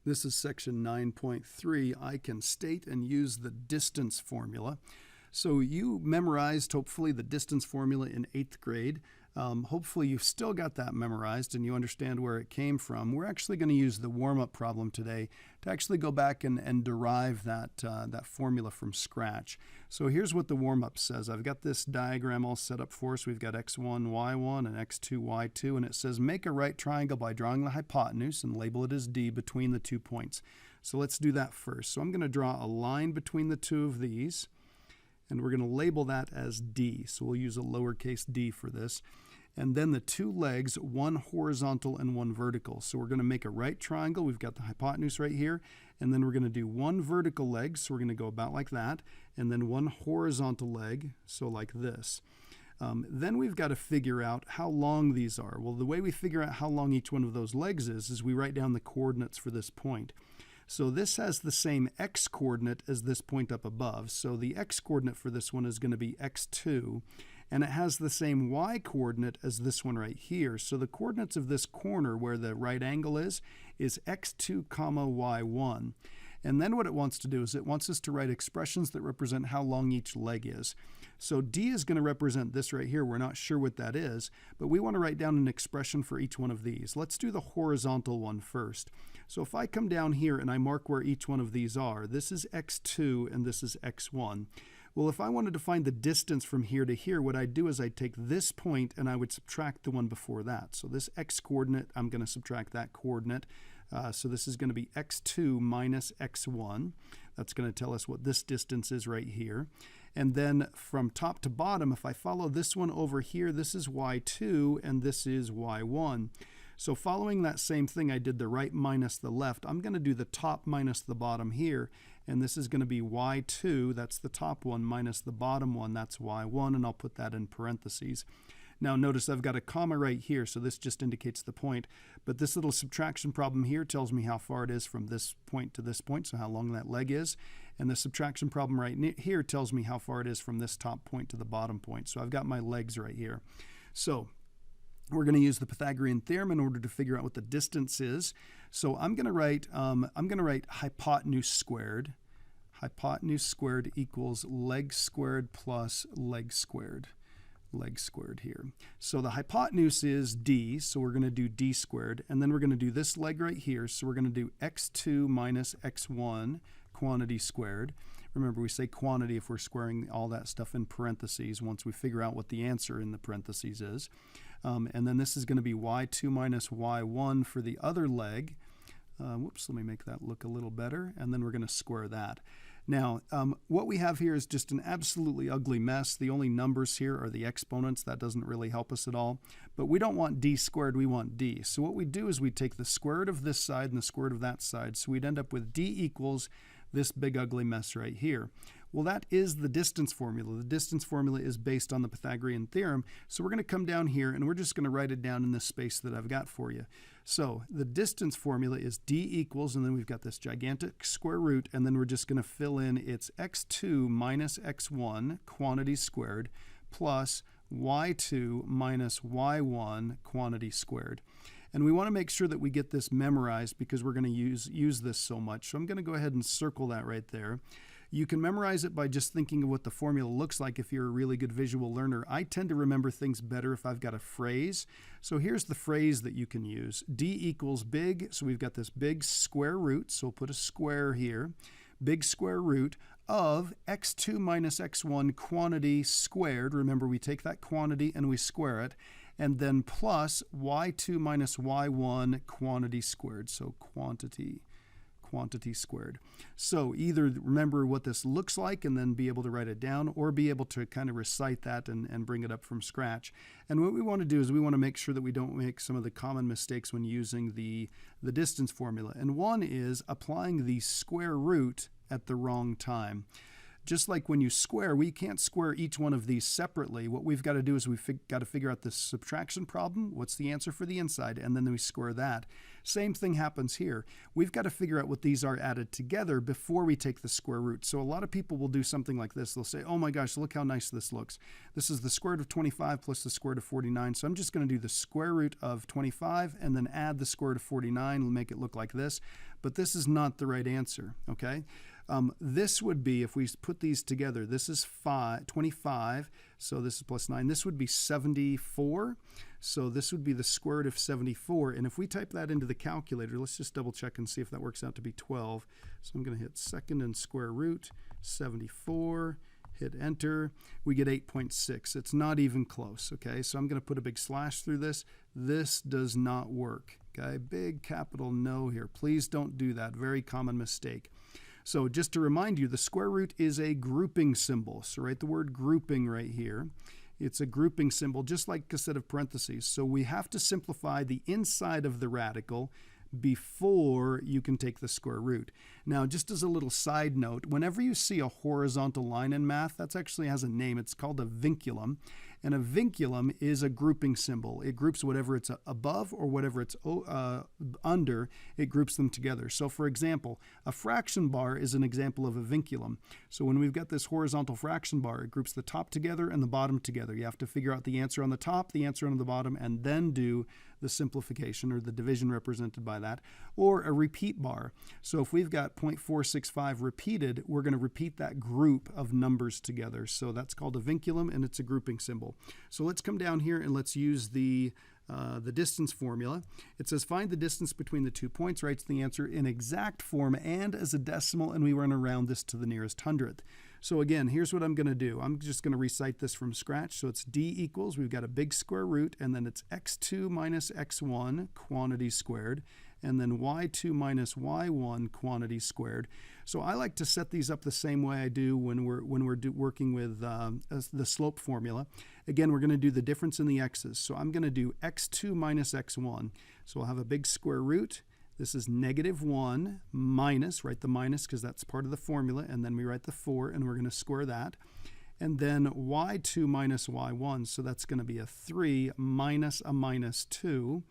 This is section 9.3. I can state and use the distance formula. So you memorized, hopefully, the distance formula in 8th grade. Hopefully you've still got that memorized and you understand where it came from. We're actually going to use the warm-up problem today to actually go back and derive that formula from scratch. So here's what the warm-up says. I've got this diagram all set up for us. We've got x1, y1, and x2, y2, and it says make a right triangle by drawing the hypotenuse and label it as D between the 2 points. So let's do that first. So I'm going to draw a line between the two of these, and we're going to label that as D. So we'll use a lowercase d for this. And then the two legs, one horizontal and one vertical. So we're going to make a right triangle. We've got the hypotenuse right here. And then we're going to do one vertical leg. So we're going to go about like that. And then one horizontal leg, so like this. Then we've got to figure out how long these are. Well, the way we figure out how long each one of those legs is we write down the coordinates for this point. So this has the same x-coordinate as this point up above. So the x-coordinate for this one is going to be x2, and it has the same y-coordinate as this one right here. So the coordinates of this corner where the right angle is x2, y1. And then what it wants to do is it wants us to write expressions that represent how long each leg is. So D is going to represent this right here. We're not sure what that is, but we want to write down an expression for each one of these. Let's do the horizontal one first. So if I come down here and I mark where each one of these are, this is x2 and this is x1. Well, if I wanted to find the distance from here to here, what I'd do is I'd take this point and I would subtract the one before that. So this x-coordinate, I'm going to subtract that coordinate. So this is going to be x2 minus x1. That's going to tell us what this distance is right here. And then from top to bottom, if I follow this one over here, this is y2 and this is y1. So following that same thing, I did the right minus the left. I'm going to do the top minus the bottom here. And this is going to be y2, that's the top one, minus the bottom one, that's y1. And I'll put that in parentheses. Now notice I've got a comma right here, so this just indicates the point. But this little subtraction problem here tells me how far it is from this point to this point, so how long that leg is. And the subtraction problem right here tells me how far it is from this top point to the bottom point. So I've got my legs right here. So we're going to use the Pythagorean Theorem in order to figure out what the distance is. So I'm going to write hypotenuse squared. Hypotenuse squared equals leg squared plus leg squared. Leg squared here. So the hypotenuse is D, so we're going to do D squared, and then we're going to do this leg right here, so we're going to do x2 minus x1 quantity squared. Remember, we say quantity if we're squaring all that stuff in parentheses once we figure out what the answer in the parentheses is. And then this is going to be y2 minus y1 for the other leg. Whoops, let me make that look a little better, and then we're going to square that. Now, what we have here is just an absolutely ugly mess. The only numbers here are the exponents. That doesn't really help us at all. But we don't want D squared, we want D. So what we do is we take the square root of this side and the square root of that side. So we'd end up with D equals this big ugly mess right here. Well, that is the distance formula. The distance formula is based on the Pythagorean theorem. So we're going to come down here and we're just going to write it down in this space that I've got for you. So the distance formula is D equals, and then we've got this gigantic square root, and then we're just going to fill in it's x2 minus x1 quantity squared plus y2 minus y1 quantity squared. And we want to make sure that we get this memorized because we're going to use this so much. So I'm going to go ahead and circle that right there. You can memorize it by just thinking of what the formula looks like if you're a really good visual learner. I tend to remember things better if I've got a phrase. So here's the phrase that you can use. D equals big, so we've got this big square root, so we'll put a square here. Big square root of x2 minus x1 quantity squared. Remember, we take that quantity and we square it. And then plus y2 minus y1 quantity squared, so quantity squared. So either remember what this looks like and then be able to write it down, or be able to kind of recite that and bring it up from scratch. And what we want to do is we want to make sure that we don't make some of the common mistakes when using the distance formula. And one is applying the square root at the wrong time. Just like when you square, we can't square each one of these separately. What we've got to do is we've got to figure out this subtraction problem. What's the answer for the inside? And then we square that. Same thing happens here. We've got to figure out what these are added together before we take the square root. So a lot of people will do something like this. They'll say, oh my gosh, look how nice this looks. This is the square root of 25 plus the square root of 49. So I'm just going to do the square root of 25 and then add the square root of 49 and make it look like this. But this is not the right answer, okay? This would be, if we put these together, this is 25, so this is plus 9. This would be 74, so this would be the square root of 74. And if we type that into the calculator, let's just double check and see if that works out to be 12. So I'm going to hit second and square root, 74, hit enter. We get 8.6. It's not even close, okay? So I'm going to put a big slash through this. This does not work, okay? Big capital no here. Please don't do that. Very common mistake. So just to remind you, the square root is a grouping symbol. So write the word grouping right here. It's a grouping symbol, just like a set of parentheses. So we have to simplify the inside of the radical before you can take the square root. Now, just as a little side note, whenever you see a horizontal line in math, that actually has a name. It's called a vinculum. And a vinculum is a grouping symbol. It groups whatever it's above or whatever it's under, it groups them together. So for example, a fraction bar is an example of a vinculum. So when we've got this horizontal fraction bar, it groups the top together and the bottom together. You have to figure out the answer on the top, the answer on the bottom, and then do the simplification or the division represented by that. Or a repeat bar. So if we've got 0.465 repeated, we're going to repeat that group of numbers together. So that's called a vinculum, and it's a grouping symbol. So let's come down here and let's use the distance formula. It says find the distance between the 2 points, writes the answer in exact form and as a decimal, and we want to round this to the nearest hundredth. So again, here's what I'm going to do. I'm just going to recite this from scratch. So it's d equals, we've got a big square root, and then it's x2 minus x1 quantity squared, and then y2 minus y1 quantity squared. So I like to set these up the same way I do when we're working with the slope formula. Again, we're going to do the difference in the x's. So I'm going to do x2 minus x1. So I'll have a big square root. This is -1 minus, write the minus because that's part of the formula, and then we write the 4, and we're going to square that. And then y2 minus y1, so that's going to be a 3 minus a minus 2.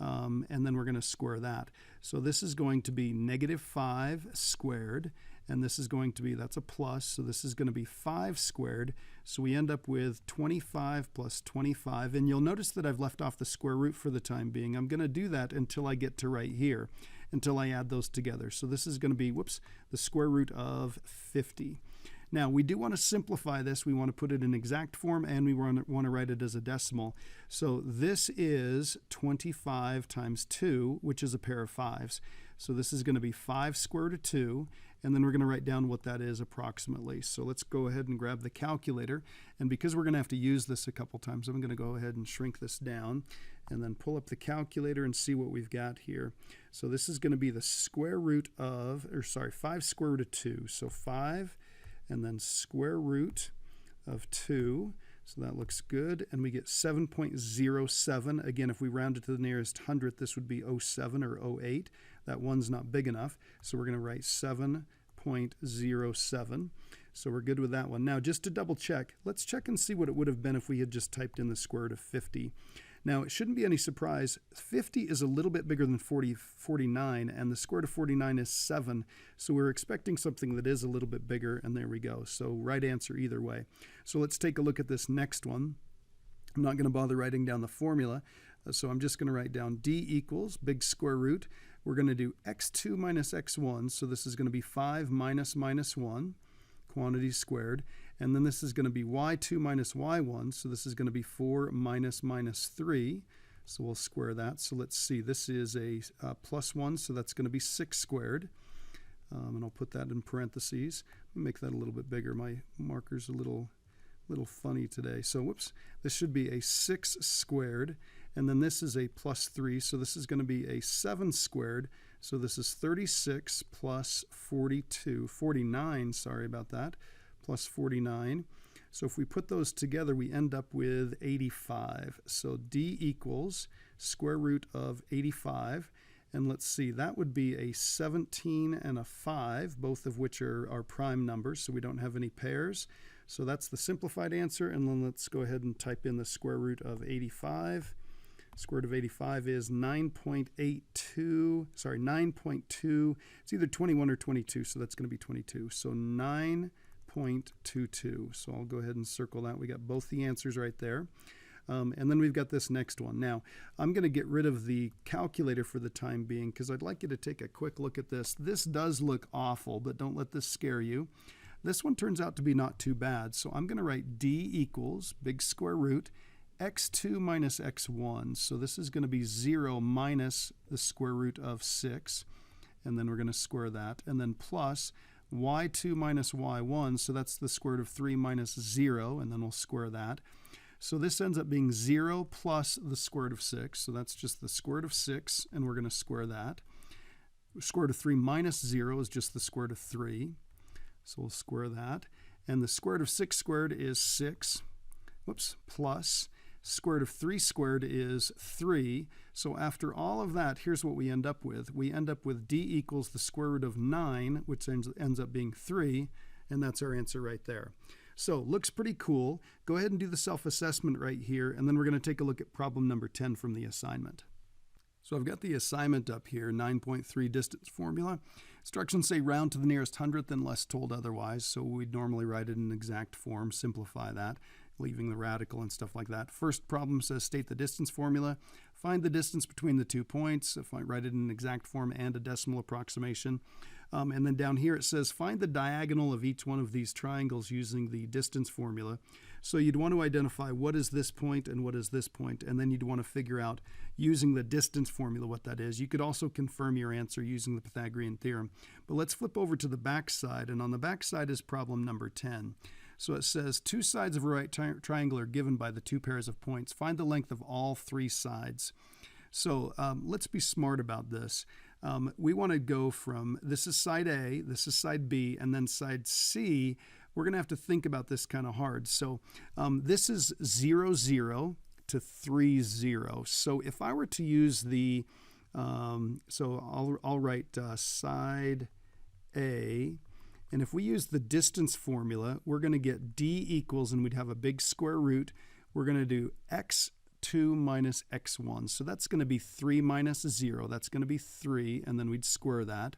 And then we're going to square that. So this is going to be -5 squared, and this is going to be, that's a plus, so this is going to be 5 squared. So we end up with 25 plus 25, and you'll notice that I've left off the square root for the time being. I'm going to do that until I get to right here, until I add those together. So this is going to be, the square root of 50. Now, we do want to simplify this. We want to put it in exact form, and we want to write it as a decimal. So this is 25 times 2, which is a pair of 5s. So this is going to be 5 square root of 2, and then we're going to write down what that is approximately. So let's go ahead and grab the calculator. And because we're going to have to use this a couple times, I'm going to go ahead and shrink this down and then pull up the calculator and see what we've got here. So this is going to be the square root of, 5 square root of 2. So 5 and then square root of 2. So that looks good. And we get 7.07. Again, if we round it to the nearest hundredth, this would be 07 or 08. That one's not big enough. So we're going to write 7.07. So we're good with that one. Now, just to double check, let's check and see what it would have been if we had just typed in the square root of 50. Now, it shouldn't be any surprise. 50 is a little bit bigger than 49, and the square root of 49 is 7. So we're expecting something that is a little bit bigger, and there we go. So right answer either way. So let's take a look at this next one. I'm not going to bother writing down the formula, so I'm just going to write down d equals big square root. We're going to do x2 minus x1, so this is going to be 5 minus minus 1, quantity squared. And then this is going to be y2 minus y1, so this is going to be 4 minus minus 3. So we'll square that. So let's see, this is a plus 1, so that's going to be 6 squared. And I'll put that in parentheses. Make that a little bit bigger. My marker's a little funny today. So this should be a 6 squared. And then this is a plus 3, so this is going to be a 7 squared. So this is 36 plus 49, sorry about that, plus 49. So if we put those together, we end up with 85. So d equals square root of 85. And let's see, that would be a 17 and a 5, both of which are prime numbers, so we don't have any pairs. So that's the simplified answer. And then let's go ahead and type in the square root of 85. Square root of 85 is 9.82, sorry, 9.2. It's either 21 or 22, so that's going to be 22. So 9.22. So I'll go ahead and circle that. We got both the answers right there. And then we've got this next one. Now, I'm going to get rid of the calculator for the time being because I'd like you to take a quick look at this. This does look awful, but don't let this scare you. This one turns out to be not too bad. So I'm going to write d equals big square root x2 minus x1. So this is going to be 0 minus the square root of 6. And then we're going to square that. And then plus y2 minus y1. So that's the square root of 3 minus 0. And then we'll square that. So this ends up being 0 plus the square root of 6. So that's just the square root of 6, and we're going to square that. Square root of 3 minus 0 is just the square root of 3. So we'll square that. And the square root of 6 squared is 6. Whoops, plus square root of 3 squared is 3. So after all of that, here's what we end up with. We end up with d equals the square root of 9, which ends up being 3, and that's our answer right there. So looks pretty cool. Go ahead and do the self-assessment right here, and then we're going to take a look at problem number 10 from the assignment. So I've got the assignment up here, 9.3 distance formula. Instructions say round to the nearest hundredth unless told otherwise, so we'd normally write it in exact form, simplify that, leaving the radical and stuff like that. First problem says state the distance formula. Find the distance between the 2 points. If I write it in exact form and a decimal approximation. And then down here it says find the diagonal of each one of these triangles using the distance formula. So you'd want to identify what is this point and what is this point, and then you'd want to figure out using the distance formula what that is. You could also confirm your answer using the Pythagorean theorem. But let's flip over to the back side, and on the back side is problem number 10. So it says two sides of a right triangle are given by the two pairs of points. Find the length of all three sides. So let's be smart about this. We want to go from, this is side A, this is side B, and then side C. We're going to have to think about this kind of hard. So this is 0, 0 to 3, 0. So if I were to use the, so I'll write side A, and if we use the distance formula, we're going to get d equals, and we'd have a big square root. We're going to do x2 minus x1. So that's going to be 3 minus 0. That's going to be 3, and then we'd square that.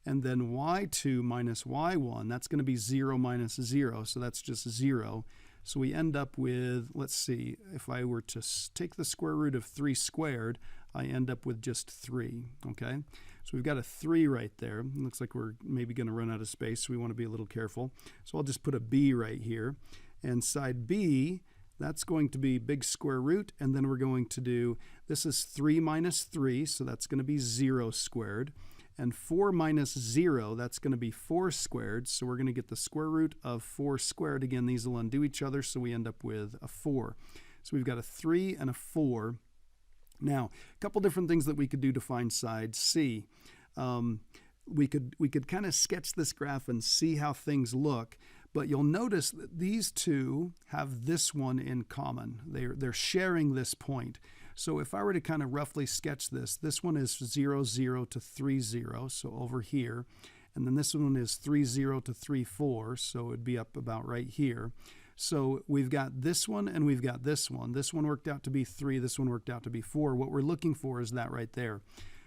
And then y2 minus y1, that's going to be 0 minus 0. So that's just 0. So we end up with, let's see, if I were to take the square root of 3 squared, I end up with just 3, okay? So we've got a 3 right there. It looks like we're maybe going to run out of space, so we want to be a little careful. So I'll just put a b right here. And side b, that's going to be big square root, and then we're going to do, this is 3 minus 3, so that's going to be 0 squared. And 4 minus 0, that's going to be 4 squared, so we're going to get the square root of 4 squared. Again, these will undo each other, so we end up with a 4. So we've got a 3 and a 4. Now, a couple different things that we could do to find side C. We could kind of sketch this graph and see how things look, but you'll notice that these two have this one in common. They're sharing this point. So if I were to kind of roughly sketch this, this one is 0, 0 to 3, 0, so over here. And then this one is 3, 0 to 3, 4, so it'd be up about right here. So we've got this one and we've got this one. This one worked out to be 3, this one worked out to be 4. What we're looking for is that right there.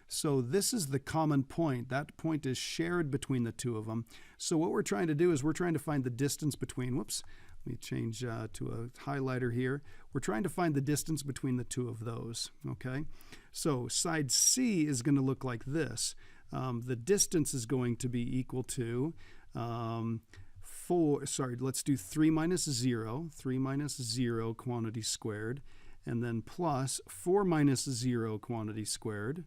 So this is the common point. That point is shared between the two of them. So what we're trying to do is we're trying to find the distance between, whoops, let me change to a highlighter here. We're trying to find the distance between the two of those, okay? So side C is going to look like this. The distance is going to be equal to 3 minus 0, 3 minus 0 quantity squared, and then plus 4 minus 0 quantity squared.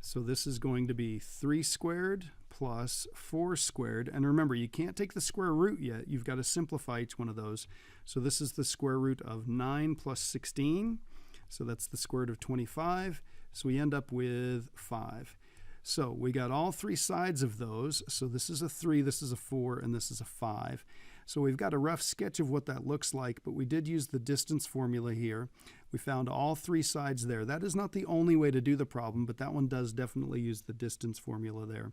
So this is going to be 3 squared plus 4 squared. And remember, you can't take the square root yet. You've got to simplify each one of those. So this is the square root of 9 plus 16. So that's the square root of 25. So we end up with 5. So we got all three sides of those. So this is a 3, this is a 4, and this is a 5. So we've got a rough sketch of what that looks like, but we did use the distance formula here. We found all three sides there. That is not the only way to do the problem, but that one does definitely use the distance formula there.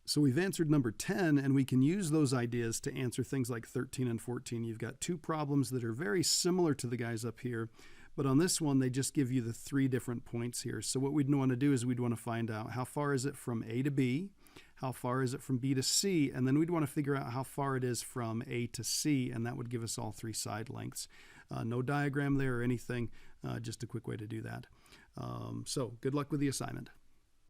So we've answered number 10, and we can use those ideas to answer things like 13 and 14. You've got two problems that are very similar to the guys up here, But on this one, they just give you the 3 different points here. So what we'd want to do is we'd want to find out how far is it from A to B, how far is it from B to C, and then we'd want to figure out how far it is from A to C, and that would give us all 3 side lengths. No diagram there or anything, just a quick way to do that. So good luck with the assignment.